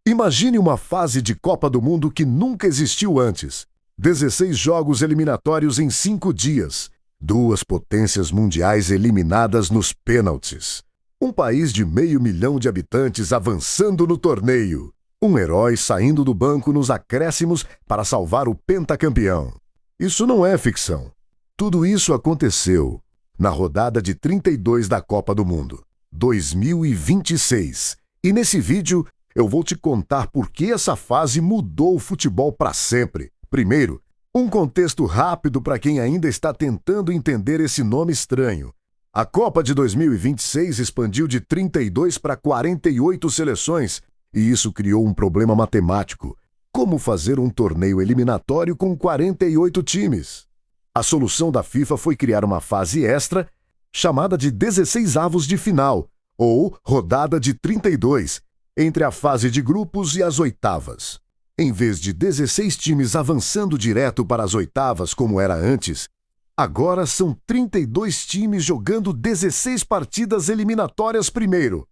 Imagine uma fase de Copa do Mundo que nunca existiu antes. 16 jogos eliminatórios em 5 dias. 2 potências mundiais eliminadas nos pênaltis. Um país de 500 mil de habitantes avançando no torneio. Um herói saindo do banco nos acréscimos para salvar o pentacampeão. Isso não é ficção. Tudo isso aconteceu na rodada de 32 da Copa do Mundo, 2026. E nesse vídeo eu vou te contar por que essa fase mudou o futebol para sempre. Primeiro, um contexto rápido para quem ainda está tentando entender esse nome estranho. A Copa de 2026 expandiu de 32 para 48 seleções, e isso criou um problema matemático. Como fazer um torneio eliminatório com 48 times? A solução da FIFA foi criar uma fase extra, chamada de 16avos de final, ou rodada de 32, entre a fase de grupos e as oitavas. Em vez de 16 times avançando direto para as oitavas como era antes, agora são 32 times jogando 16 partidas eliminatórias primeiro.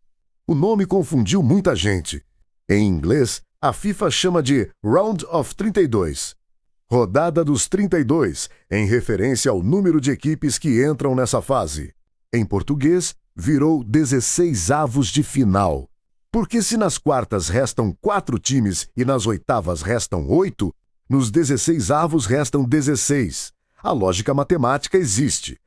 O nome confundiu muita gente. Em inglês, a FIFA chama de Round of 32. Rodada dos 32, em referência ao número de equipes que entram nessa fase. Em português, virou 16avos de final. Porque se nas quartas restam 4 times e nas oitavas restam 8, nos 16avos restam 16. A lógica matemática existe,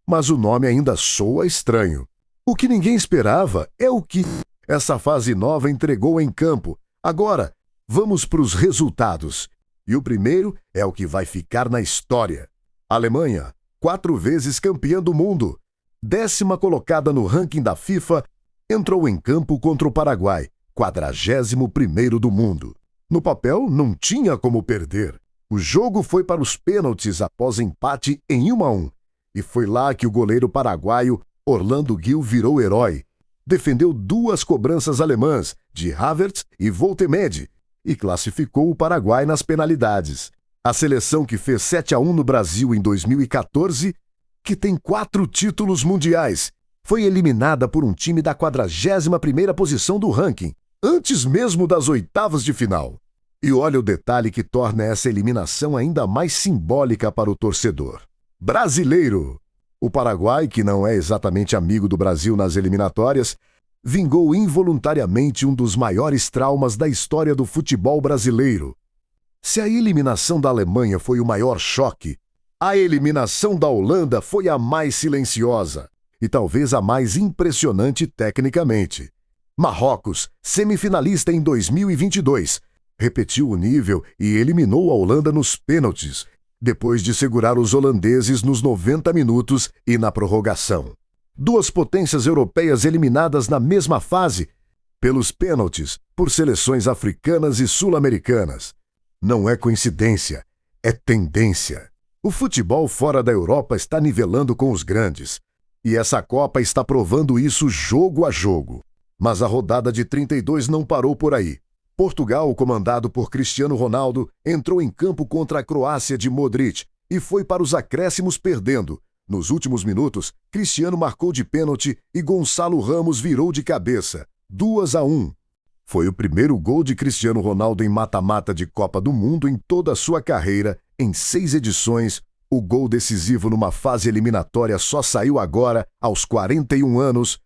mas o nome ainda soa estranho. O que ninguém esperava é o que essa fase nova entregou em campo. Agora, vamos para os resultados. E o primeiro é o que vai ficar na história. Alemanha, 4 vezes campeã do mundo, 10ª colocada no ranking da FIFA, entrou em campo contra o Paraguai, 41º do mundo. No papel, não tinha como perder. O jogo foi para os pênaltis após empate em 1-1. E foi lá que o goleiro paraguaio Orlando Gil virou herói. Defendeu 2 cobranças alemãs, de Havertz e Woltemade, e classificou o Paraguai nas penalidades. A seleção que fez 7-1 no Brasil em 2014, que tem 4 títulos mundiais, foi eliminada por um time da 41ª posição do ranking, antes mesmo das oitavas de final. E olha o detalhe que torna essa eliminação ainda mais simbólica para o torcedor. Brasileiro! O Paraguai, que não é exatamente amigo do Brasil nas eliminatórias, vingou involuntariamente um dos maiores traumas da história do futebol brasileiro. Se a eliminação da Alemanha foi o maior choque, a eliminação da Holanda foi a mais silenciosa e talvez a mais impressionante tecnicamente. Marrocos, semifinalista em 2022, repetiu o nível e eliminou a Holanda nos pênaltis, depois de segurar os holandeses nos 90 minutos e na prorrogação. 2 potências europeias eliminadas na mesma fase, pelos pênaltis, por seleções africanas e sul-americanas. Não é coincidência, é tendência. O futebol fora da Europa está nivelando com os grandes, e essa Copa está provando isso jogo a jogo. Mas a rodada de 32 não parou por aí. Portugal, comandado por Cristiano Ronaldo, entrou em campo contra a Croácia de Modric e foi para os acréscimos perdendo. Nos últimos minutos, Cristiano marcou de pênalti e Gonçalo Ramos virou de cabeça, 2-1. Foi o primeiro gol de Cristiano Ronaldo em mata-mata de Copa do Mundo em toda a sua carreira. Em 6 edições, o gol decisivo numa fase eliminatória só saiu agora, aos 41 anos.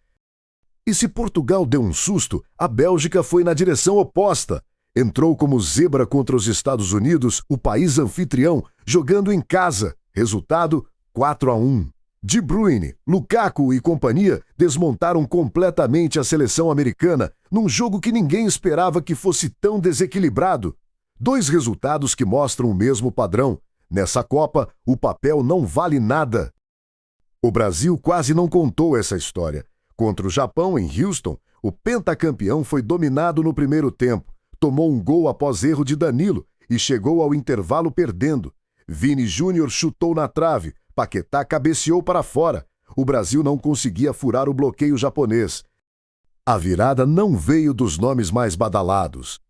E se Portugal deu um susto, a Bélgica foi na direção oposta. Entrou como zebra contra os Estados Unidos, o país anfitrião, jogando em casa. Resultado, 4-1. De Bruyne, Lukaku e companhia desmontaram completamente a seleção americana num jogo que ninguém esperava que fosse tão desequilibrado. 2 resultados que mostram o mesmo padrão. Nessa Copa, o papel não vale nada. O Brasil quase não contou essa história. Contra o Japão, em Houston, o pentacampeão foi dominado no primeiro tempo, tomou um gol após erro de Danilo e chegou ao intervalo perdendo. Vini Júnior chutou na trave, Paquetá cabeceou para fora. O Brasil não conseguia furar o bloqueio japonês. A virada não veio dos nomes mais badalados.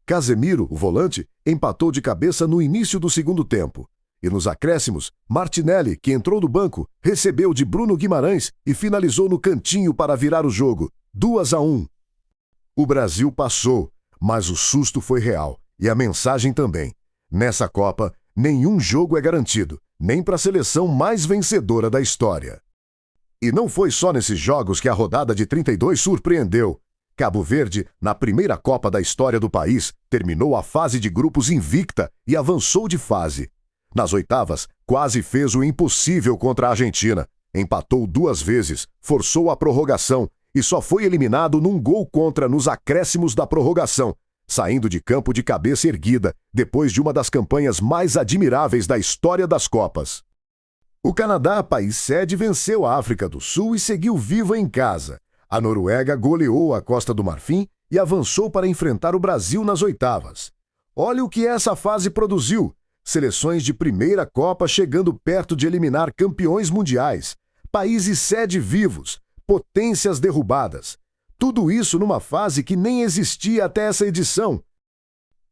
Casemiro, o volante, empatou de cabeça no início do segundo tempo. E nos acréscimos, Martinelli, que entrou do banco, recebeu de Bruno Guimarães e finalizou no cantinho para virar o jogo, 2-1. O Brasil passou, Mas o susto foi real, e a mensagem também. Nessa Copa, nenhum jogo é garantido, nem para a seleção mais vencedora da história. E não foi só nesses jogos que a rodada de 32 surpreendeu. Cabo Verde, na primeira Copa da história do país, terminou a fase de grupos invicta e avançou de fase. Nas oitavas, quase fez o impossível contra a Argentina. Empatou 2 vezes, forçou a prorrogação e só foi eliminado num gol contra nos acréscimos da prorrogação, saindo de campo de cabeça erguida, depois de uma das campanhas mais admiráveis da história das Copas. O Canadá, país sede, venceu a África do Sul e seguiu viva em casa. A Noruega goleou a Costa do Marfim e avançou para enfrentar o Brasil nas oitavas. Olha o que essa fase produziu. Seleções de primeira Copa chegando perto de eliminar campeões mundiais, países sede vivos, potências derrubadas. Tudo isso numa fase que nem existia até essa edição.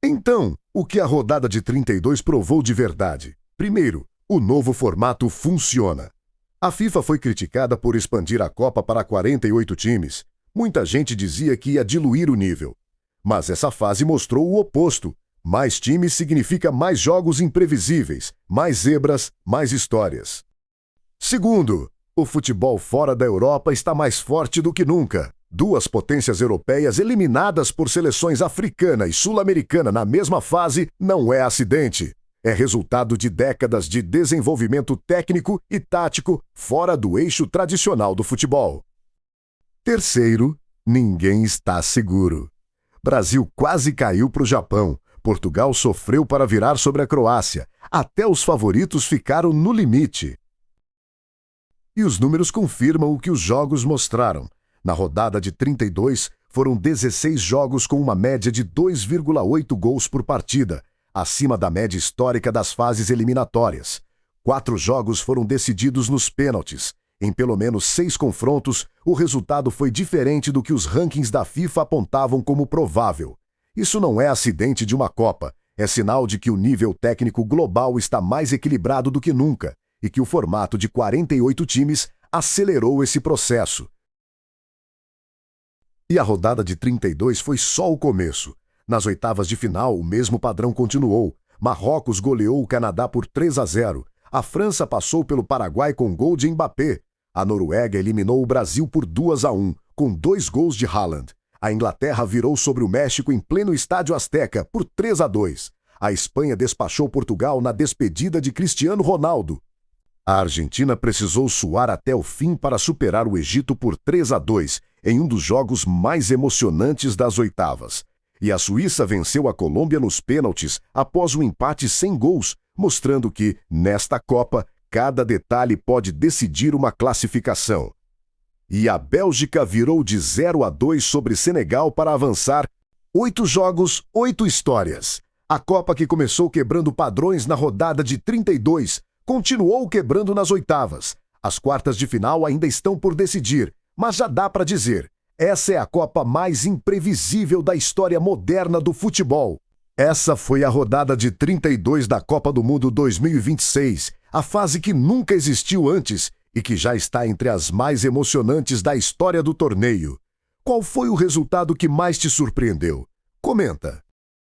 Então, o que a rodada de 32 provou de verdade? Primeiro, o novo formato funciona. A FIFA foi criticada por expandir a Copa para 48 times. Muita gente dizia que ia diluir o nível. Mas essa fase mostrou o oposto. Mais times significa mais jogos imprevisíveis, mais zebras, mais histórias. Segundo, o futebol fora da Europa está mais forte do que nunca. 2 potências europeias eliminadas por seleções africana e sul-americana na mesma fase não é acidente. É resultado de décadas de desenvolvimento técnico e tático fora do eixo tradicional do futebol. Terceiro, ninguém está seguro. Brasil quase caiu para o Japão. Portugal sofreu para virar sobre a Croácia. Até os favoritos ficaram no limite. E os números confirmam o que os jogos mostraram. Na rodada de 32, foram 16 jogos com uma média de 2,8 gols por partida, acima da média histórica das fases eliminatórias. 4 jogos foram decididos nos pênaltis. Em pelo menos 6 confrontos, o resultado foi diferente do que os rankings da FIFA apontavam como provável. Isso não é acidente de uma Copa, é sinal de que o nível técnico global está mais equilibrado do que nunca e que o formato de 48 times acelerou esse processo. E a rodada de 32 foi só o começo. Nas oitavas de final, o mesmo padrão continuou. Marrocos goleou o Canadá por 3-0. A França passou pelo Paraguai com gol de Mbappé. A Noruega eliminou o Brasil por 2-1, com 2 gols de Haaland. A Inglaterra virou sobre o México em pleno Estádio Azteca por 3-2. A Espanha despachou Portugal na despedida de Cristiano Ronaldo. A Argentina precisou suar até o fim para superar o Egito por 3-2, em um dos jogos mais emocionantes das oitavas. E a Suíça venceu a Colômbia nos pênaltis após um empate sem gols, mostrando que, nesta Copa, cada detalhe pode decidir uma classificação. E a Bélgica virou de 0-2 sobre Senegal para avançar. 8 jogos, 8 histórias. A Copa que começou quebrando padrões na rodada de 32, continuou quebrando nas oitavas. As quartas de final ainda estão por decidir, mas já dá para dizer, essa é a Copa mais imprevisível da história moderna do futebol. Essa foi a rodada de 32 da Copa do Mundo 2026, a fase que nunca existiu antes e que já está entre as mais emocionantes da história do torneio. Qual foi o resultado que mais te surpreendeu? Comenta!